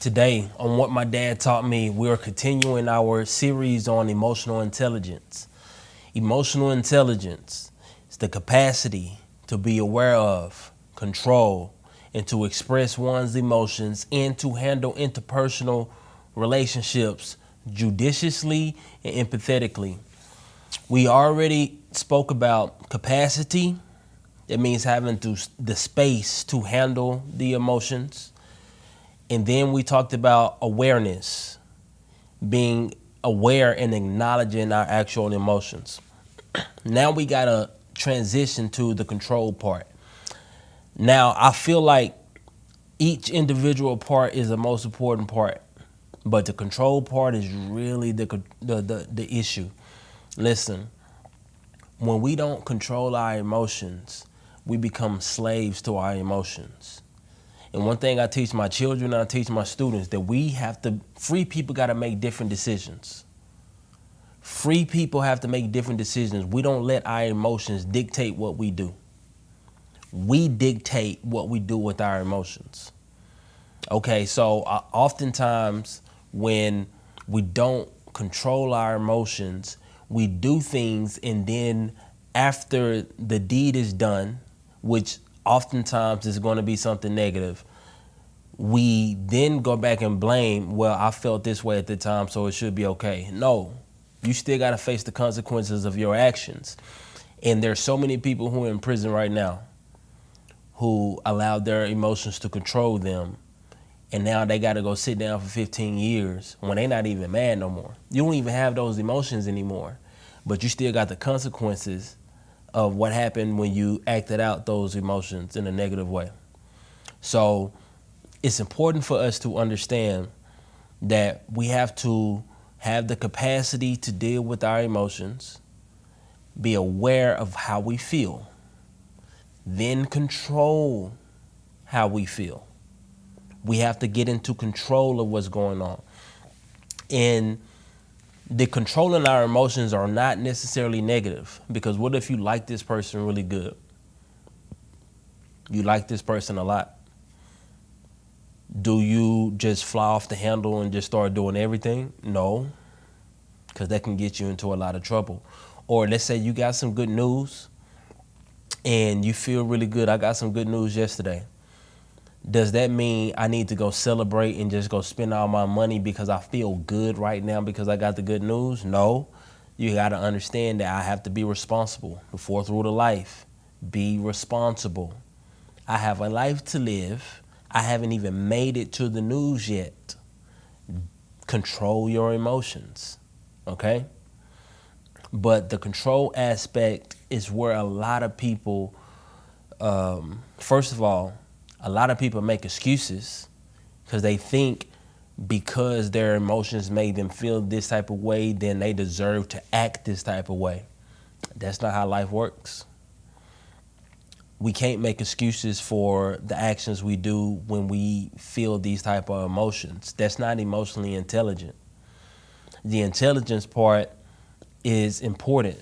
Today, on What My Dad Taught Me, we are continuing our series on emotional intelligence. Emotional intelligence is the capacity to be aware of, control, and to express one's emotions and to handle interpersonal relationships judiciously and empathetically. We already spoke about capacity. It means having the space to handle the emotions. And then we talked about awareness, being aware and acknowledging our actual emotions. Now we got to transition to the control part. Now, I feel like each individual part is the most important part, but the control part is really the issue. Listen, when we don't control our emotions, we become slaves to our emotions. And one thing I teach my children and I teach my students that free people got to make different decisions. Free people have to make different decisions. We don't let our emotions dictate what we do. We dictate what we do with our emotions. Okay, so oftentimes when we don't control our emotions, we do things and then after the deed is done, which oftentimes is going to be something negative, we then go back and blame, well, I felt this way at the time, so it should be okay. No, you still got to face the consequences of your actions. And there's so many people who are in prison right now who allowed their emotions to control them. And now they got to go sit down for 15 years when they're not even mad no more. You don't even have those emotions anymore, but you still got the consequences of what happened when you acted out those emotions in a negative way. So it's important for us to understand that we have to have the capacity to deal with our emotions, be aware of how we feel, then control how we feel. We have to get into control of what's going on. And the controlling our emotions are not necessarily negative, because what if you like this person really good? You like this person a lot. Do you just fly off the handle and just start doing everything? No, because that can get you into a lot of trouble. Or let's say you got some good news and you feel really good. I got some good news yesterday. Does that mean I need to go celebrate and just go spend all my money because I feel good right now because I got the good news? No, you got to understand that I have to be responsible. The fourth rule of life, be responsible. I have a life to live. I haven't even made it to the news yet. Control your emotions, okay? But the control aspect is where a lot of people, first of all, a lot of people make excuses because they think because their emotions made them feel this type of way, then they deserve to act this type of way. That's not how life works. We can't make excuses for the actions we do when we feel these type of emotions. That's not emotionally intelligent. The intelligence part is important.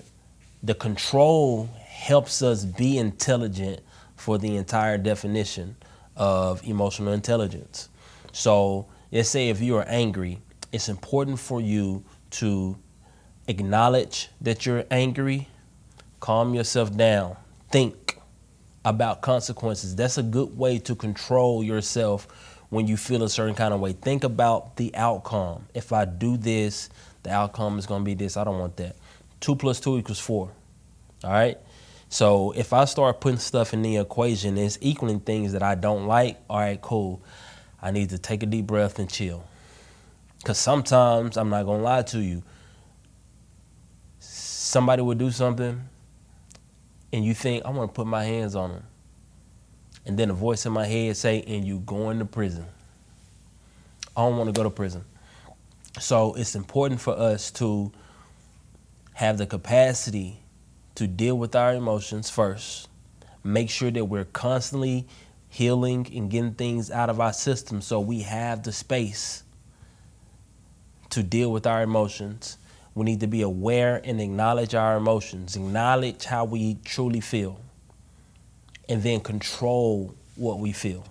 The control helps us be intelligent for the entire definition of emotional intelligence. So let's say if you are angry, it's important for you to acknowledge that you're angry, calm yourself down, think about consequences. That's a good way to control yourself when you feel a certain kind of way. Think about the outcome. If I do this, the outcome is going to be this. I don't want that. 2 + 2 = 4. All right. So if I start putting stuff in the equation, it's equaling things that I don't like. All right, cool. I need to take a deep breath and chill. Because sometimes, I'm not going to lie to you, somebody will do something and you think, I want to put my hands on them. And then a voice in my head say, and you going to prison. I don't want to go to prison. So it's important for us to have the capacity to deal with our emotions first. Make sure that we're constantly healing and getting things out of our system so we have the space to deal with our emotions. We need to be aware and acknowledge our emotions, acknowledge how we truly feel, and then control what we feel.